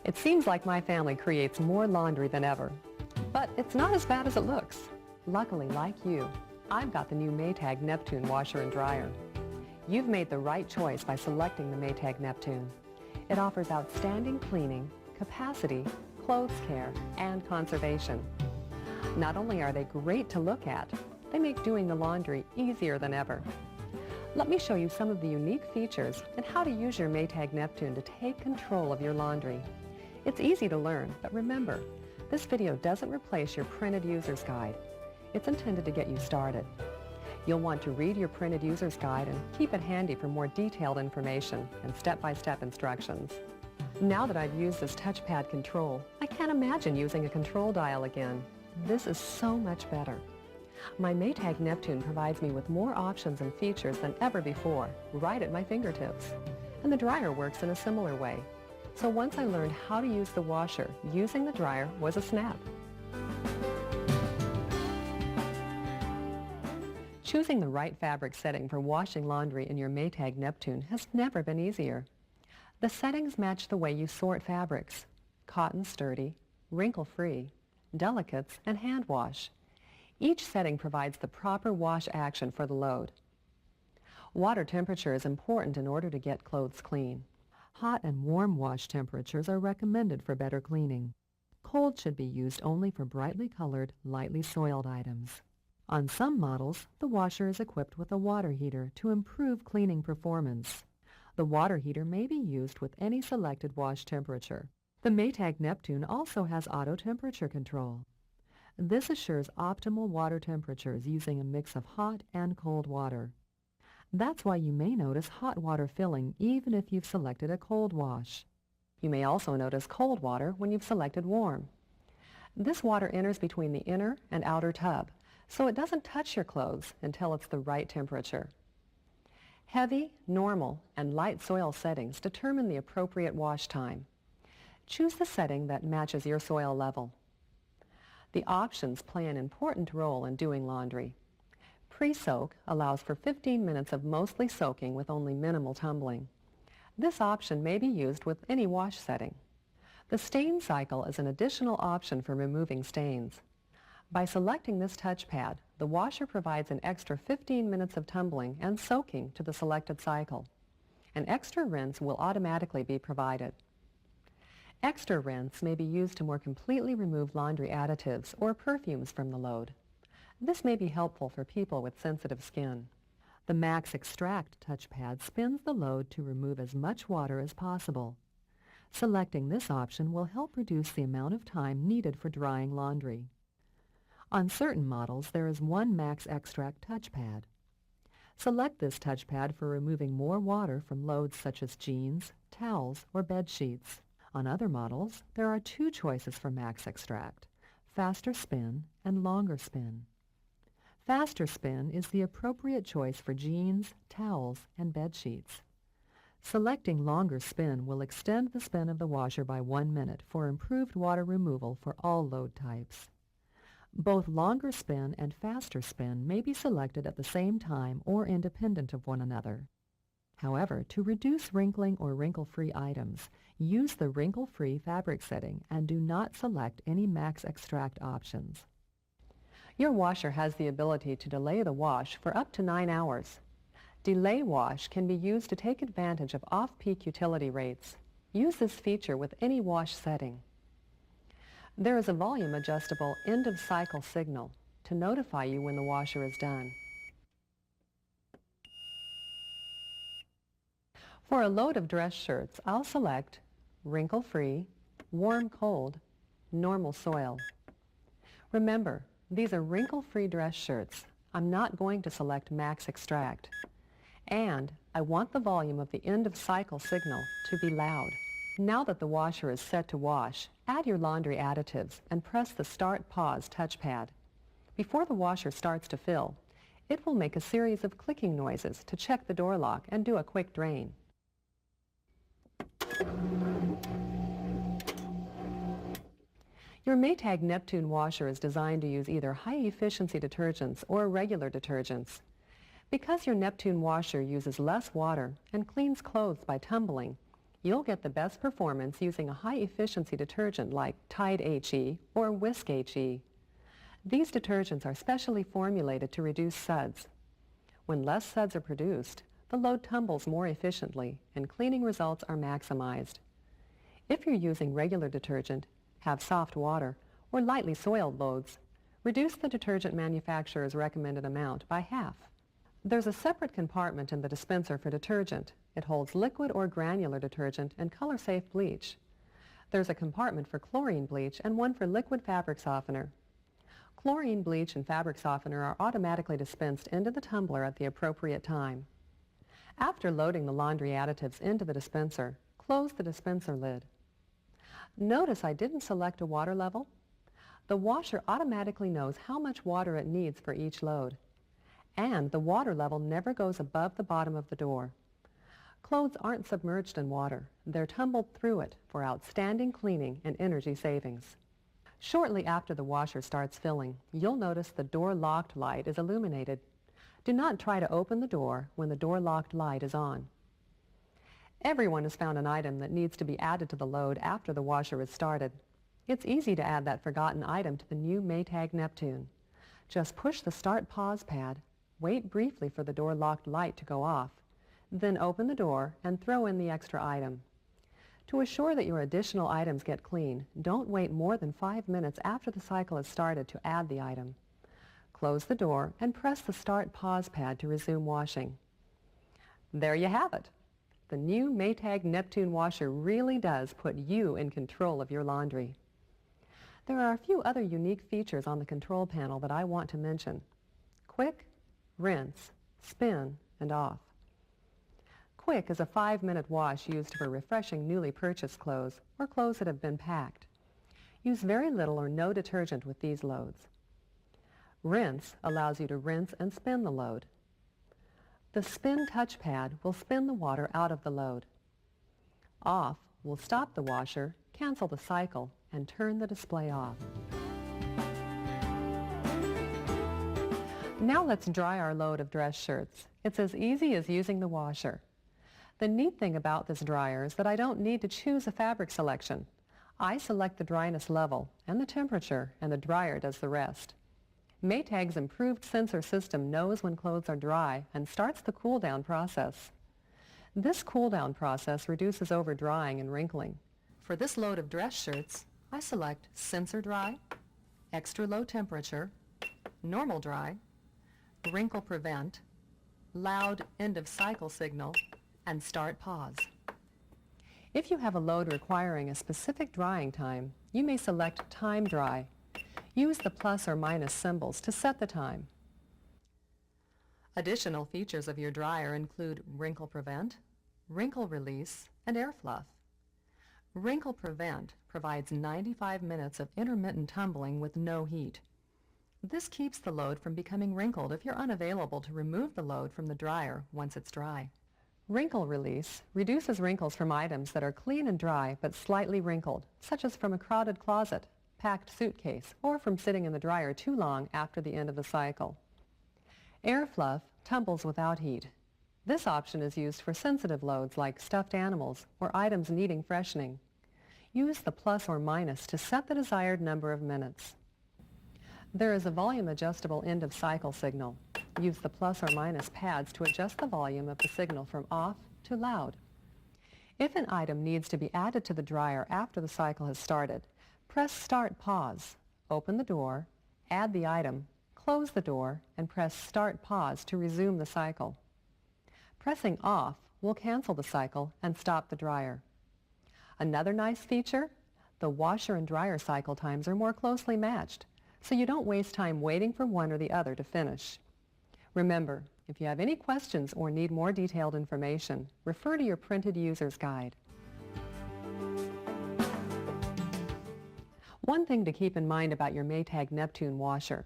It seems like my family creates more laundry than ever, but it's not as bad as it looks. Luckily, like you, I've got the new Maytag Neptune washer and dryer. You've made the right choice by selecting the Maytag Neptune. It offers outstanding cleaning, capacity, clothes care, and conservation. Not only are they great to look at, they make doing the laundry easier than ever. Let me show you some of the unique features and how to use your Maytag Neptune to take control of your laundry. It's easy to learn, but remember, this video doesn't replace your printed user's guide. It's intended to get you started. You'll want to read your printed user's guide and keep it handy for more detailed information and step-by-step instructions. Now that I've used this touchpad control, I can't imagine using a control dial again. This is so much better. My Maytag Neptune provides me with more options and features than ever before, right at my fingertips. And the dryer works in a similar way. So once I learned how to use the washer, using the dryer was a snap. Choosing the right fabric setting for washing laundry in your Maytag Neptune has never been easier. The settings match the way you sort fabrics: cotton sturdy, wrinkle-free, delicates, and hand wash. Each setting provides the proper wash action for the load. Water temperature is important in order to get clothes clean. Hot and warm wash temperatures are recommended for better cleaning. Cold should be used only for brightly colored, lightly soiled items. On some models, the washer is equipped with a water heater to improve cleaning performance. The water heater may be used with any selected wash temperature. The Maytag Neptune also has auto temperature control. This assures optimal water temperatures using a mix of hot and cold water. That's why you may notice hot water filling even if you've selected a cold wash. You may also notice cold water when you've selected warm. This water enters between the inner and outer tub, so it doesn't touch your clothes until it's the right temperature. Heavy, normal, and light soil settings determine the appropriate wash time. Choose the setting that matches your soil level. The options play an important role in doing laundry. Pre-soak allows for 15 minutes of mostly soaking with only minimal tumbling. This option may be used with any wash setting. The stain cycle is an additional option for removing stains. By selecting this touchpad, the washer provides an extra 15 minutes of tumbling and soaking to the selected cycle. An extra rinse will automatically be provided. Extra rinse may be used to more completely remove laundry additives or perfumes from the load. This may be helpful for people with sensitive skin. The Max Extract touchpad spins the load to remove as much water as possible. Selecting this option will help reduce the amount of time needed for drying laundry. On certain models, there is one Max Extract touchpad. Select this touchpad for removing more water from loads such as jeans, towels, or bed sheets. On other models, there are two choices for Max Extract: faster spin and longer spin. Faster spin is the appropriate choice for jeans, towels, and bed sheets. Selecting longer spin will extend the spin of the washer by 1 minute for improved water removal for all load types. Both longer spin and faster spin may be selected at the same time or independent of one another. However, to reduce wrinkling or wrinkle-free items, use the wrinkle-free fabric setting and do not select any Max Extract options. Your washer has the ability to delay the wash for up to 9 hours. Delay wash can be used to take advantage of off-peak utility rates. Use this feature with any wash setting. There is a volume adjustable end-of-cycle signal to notify you when the washer is done. For a load of dress shirts, I'll select wrinkle-free, warm-cold, normal soil. Remember, these are wrinkle-free dress shirts. I'm not going to select Max Extract. And I want the volume of the end-of-cycle signal to be loud. Now that the washer is set to wash, add your laundry additives and press the Start/Pause touchpad. Before the washer starts to fill, it will make a series of clicking noises to check the door lock and do a quick drain. Your Maytag Neptune washer is designed to use either high-efficiency detergents or regular detergents. Because your Neptune washer uses less water and cleans clothes by tumbling, You'll get the best performance using a high-efficiency detergent like Tide HE or Whisk HE. These detergents are specially formulated to reduce suds. When less suds are produced, the load tumbles more efficiently and cleaning results are maximized. If you're using regular detergent, have soft water, or lightly soiled loads, reduce the detergent manufacturer's recommended amount by half. There's a separate compartment in the dispenser for detergent. It holds liquid or granular detergent and color-safe bleach. There's a compartment for chlorine bleach and one for liquid fabric softener. Chlorine bleach and fabric softener are automatically dispensed into the tumbler at the appropriate time. After loading the laundry additives into the dispenser, close the dispenser lid. Notice I didn't select a water level. The washer automatically knows how much water it needs for each load. And the water level never goes above the bottom of the door. Clothes aren't submerged in water. They're tumbled through it for outstanding cleaning and energy savings. Shortly after the washer starts filling, you'll notice the door locked light is illuminated. Do not try to open the door when the door locked light is on. Everyone has found an item that needs to be added to the load after the washer is started. It's easy to add that forgotten item to the new Maytag Neptune. Just push the Start Pause pad, wait briefly for the door locked light to go off, then open the door and throw in the extra item. To assure that your additional items get clean, don't wait more than 5 minutes after the cycle has started to add the item. Close the door and press the Start Pause pad to resume washing. There you have it. The new Maytag Neptune washer really does put you in control of your laundry. There are a few other unique features on the control panel that I want to mention. Quick, rinse, spin, and off. Quick is a 5-minute wash used for refreshing newly purchased clothes or clothes that have been packed. Use very little or no detergent with these loads. Rinse allows you to rinse and spin the load. The Spin touchpad will spin the water out of the load. Off will stop the washer, cancel the cycle, and turn the display off. Now let's dry our load of dress shirts. It's as easy as using the washer. The neat thing about this dryer is that I don't need to choose a fabric selection. I select the dryness level and the temperature, and the dryer does the rest. Maytag's improved sensor system knows when clothes are dry and starts the cool-down process. This cool-down process reduces over-drying and wrinkling. For this load of dress shirts, I select Sensor Dry, Extra Low Temperature, Normal Dry, Wrinkle Prevent, Loud End of Cycle Signal, and Start Pause. If you have a load requiring a specific drying time, you may select Time Dry. Use the plus or minus symbols to set the time. Additional features of your dryer include Wrinkle Prevent, Wrinkle Release, and Air Fluff. Wrinkle Prevent provides 95 minutes of intermittent tumbling with no heat. This keeps the load from becoming wrinkled if you're unavailable to remove the load from the dryer once it's dry. Wrinkle Release reduces wrinkles from items that are clean and dry but slightly wrinkled, such as from a crowded closet, packed suitcase, or from sitting in the dryer too long after the end of the cycle. Air Fluff tumbles without heat. This option is used for sensitive loads like stuffed animals or items needing freshening. Use the plus or minus to set the desired number of minutes. There is a volume adjustable end of cycle signal. Use the plus or minus pads to adjust the volume of the signal from off to loud. If an item needs to be added to the dryer after the cycle has started, press Start Pause, open the door, add the item, close the door, and press Start Pause to resume the cycle. Pressing Off will cancel the cycle and stop the dryer. Another nice feature, the washer and dryer cycle times are more closely matched, so you don't waste time waiting for one or the other to finish. Remember, if you have any questions or need more detailed information, refer to your printed user's guide. One thing to keep in mind about your Maytag Neptune washer.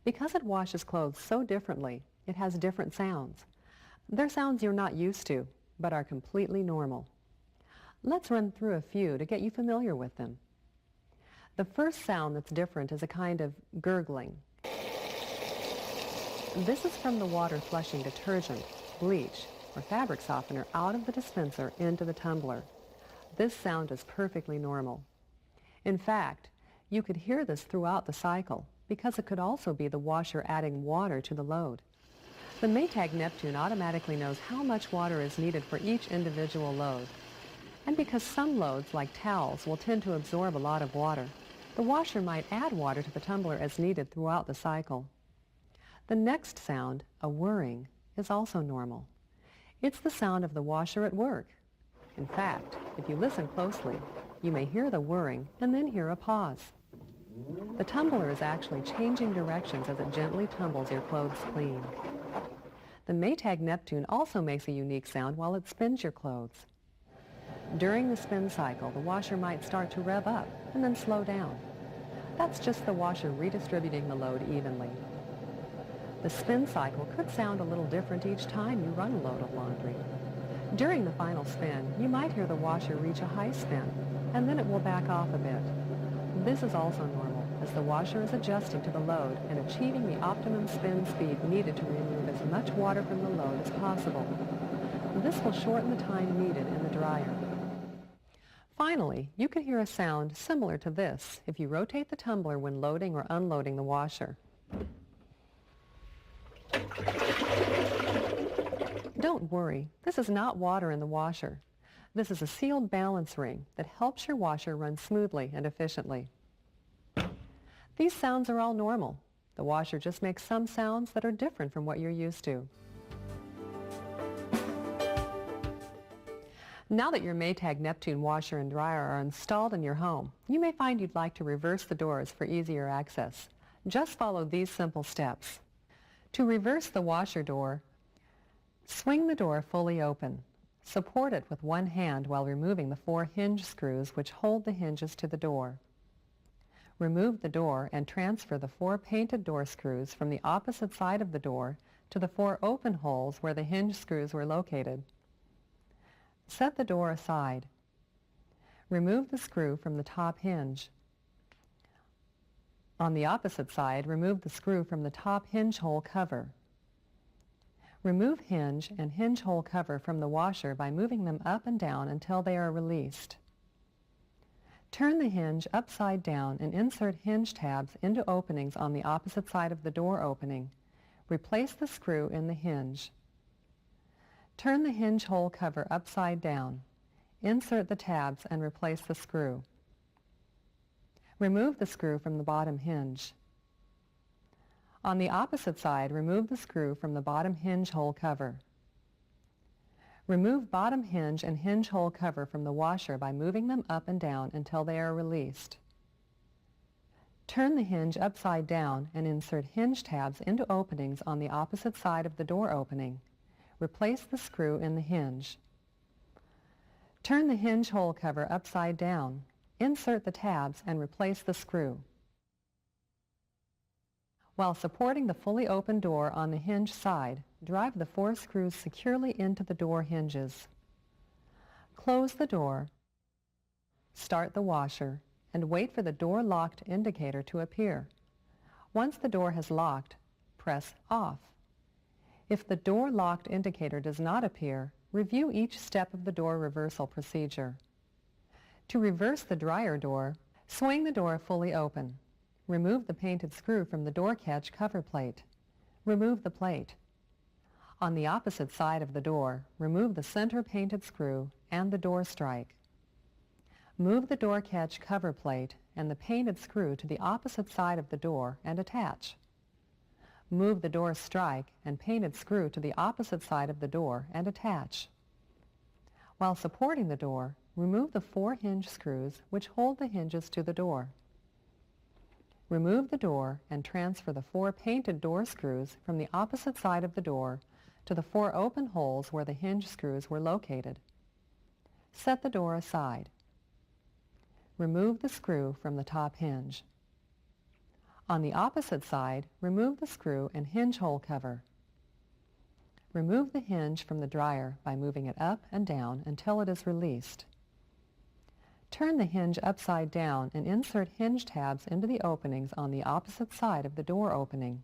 Because it washes clothes so differently, it has different sounds. They're sounds you're not used to, but are completely normal. Let's run through a few to get you familiar with them. The first sound that's different is a kind of gurgling. This is from the water flushing detergent, bleach, or fabric softener out of the dispenser into the tumbler. This sound is perfectly normal. In fact, you could hear this throughout the cycle because it could also be the washer adding water to the load. The Maytag Neptune automatically knows how much water is needed for each individual load. And because some loads, like towels, will tend to absorb a lot of water, the washer might add water to the tumbler as needed throughout the cycle. The next sound, a whirring, is also normal. It's the sound of the washer at work. In fact, if you listen closely, you may hear the whirring and then hear a pause. The tumbler is actually changing directions as it gently tumbles your clothes clean. The Maytag Neptune also makes a unique sound while it spins your clothes. During the spin cycle, the washer might start to rev up and then slow down. That's just the washer redistributing the load evenly. The spin cycle could sound a little different each time you run a load of laundry. During the final spin, you might hear the washer reach a high spin, and then it will back off a bit. This is also normal, as the washer is adjusting to the load and achieving the optimum spin speed needed to remove as much water from the load as possible. This will shorten the time needed in the dryer. Finally, you can hear a sound similar to this if you rotate the tumbler when loading or unloading the washer. Don't worry, this is not water in the washer. This is a sealed balance ring that helps your washer run smoothly and efficiently. These sounds are all normal. The washer just makes some sounds that are different from what you're used to. Now that your Maytag Neptune washer and dryer are installed in your home, you may find you'd like to reverse the doors for easier access. Just follow these simple steps. To reverse the washer door, swing the door fully open. Support it with one hand while removing the 4 hinge screws which hold the hinges to the door. Remove the door and transfer the 4 painted door screws from the opposite side of the door to the 4 open holes where the hinge screws were located. Set the door aside. Remove the screw from the top hinge. On the opposite side, remove the screw from the top hinge hole cover. Remove hinge and hinge hole cover from the washer by moving them up and down until they are released. Turn the hinge upside down and insert hinge tabs into openings on the opposite side of the door opening. Replace the screw in the hinge. Turn the hinge hole cover upside down. Insert the tabs and replace the screw. Remove the screw from the bottom hinge. On the opposite side, remove the screw from the bottom hinge hole cover. Remove bottom hinge and hinge hole cover from the washer by moving them up and down until they are released. Turn the hinge upside down and insert hinge tabs into openings on the opposite side of the door opening. Replace the screw in the hinge. Turn the hinge hole cover upside down. Insert the tabs and replace the screw. While supporting the fully open door on the hinge side, drive the 4 screws securely into the door hinges. Close the door, start the washer, and wait for the door locked indicator to appear. Once the door has locked, press off. If the door locked indicator does not appear, review each step of the door reversal procedure. To reverse the dryer door, swing the door fully open. Remove the painted screw from the door catch cover plate. Remove the plate. On the opposite side of the door, remove the center painted screw and the door strike. Move the door catch cover plate and the painted screw to the opposite side of the door and attach. Move the door strike and painted screw to the opposite side of the door and attach. While supporting the door, remove the 4 hinge screws which hold the hinges to the door. Remove the door and transfer the 4 painted door screws from the opposite side of the door to the 4 open holes where the hinge screws were located. Set the door aside. Remove the screw from the top hinge. On the opposite side, remove the screw and hinge hole cover. Remove the hinge from the dryer by moving it up and down until it is released. Turn the hinge upside down and insert hinge tabs into the openings on the opposite side of the door opening.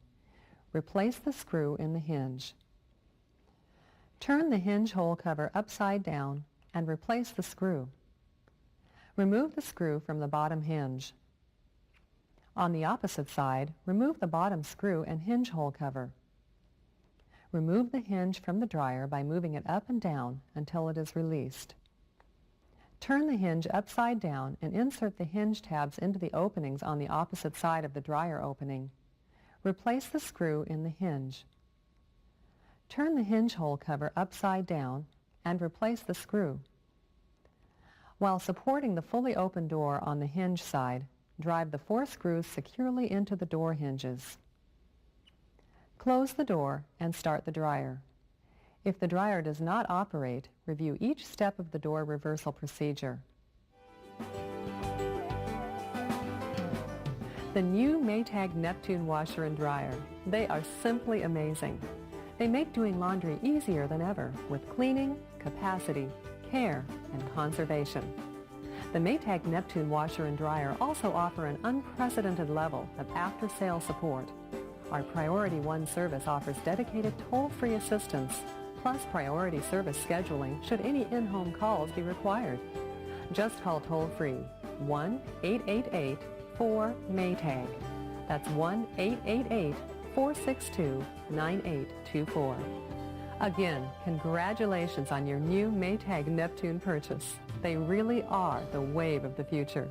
Replace the screw in the hinge. Turn the hinge hole cover upside down and replace the screw. Remove the screw from the bottom hinge. On the opposite side, remove the bottom screw and hinge hole cover. Remove the hinge from the dryer by moving it up and down until it is released. Turn the hinge upside down and insert the hinge tabs into the openings on the opposite side of the dryer opening. Replace the screw in the hinge. Turn the hinge hole cover upside down and replace the screw. While supporting the fully open door on the hinge side, drive the 4 screws securely into the door hinges. Close the door and start the dryer. If the dryer does not operate, review each step of the door reversal procedure. The new Maytag Neptune washer and dryer. They are simply amazing. They make doing laundry easier than ever with cleaning, capacity, care, and conservation. The Maytag Neptune washer and dryer also offer an unprecedented level of after-sale support. Our Priority 1 service offers dedicated toll-free assistance, plus priority service scheduling should any in-home calls be required. Just call toll-free 1-888-4-MAYTAG. That's 1-888-462-9824. Again, congratulations on your new Maytag Neptune purchase. They really are the wave of the future.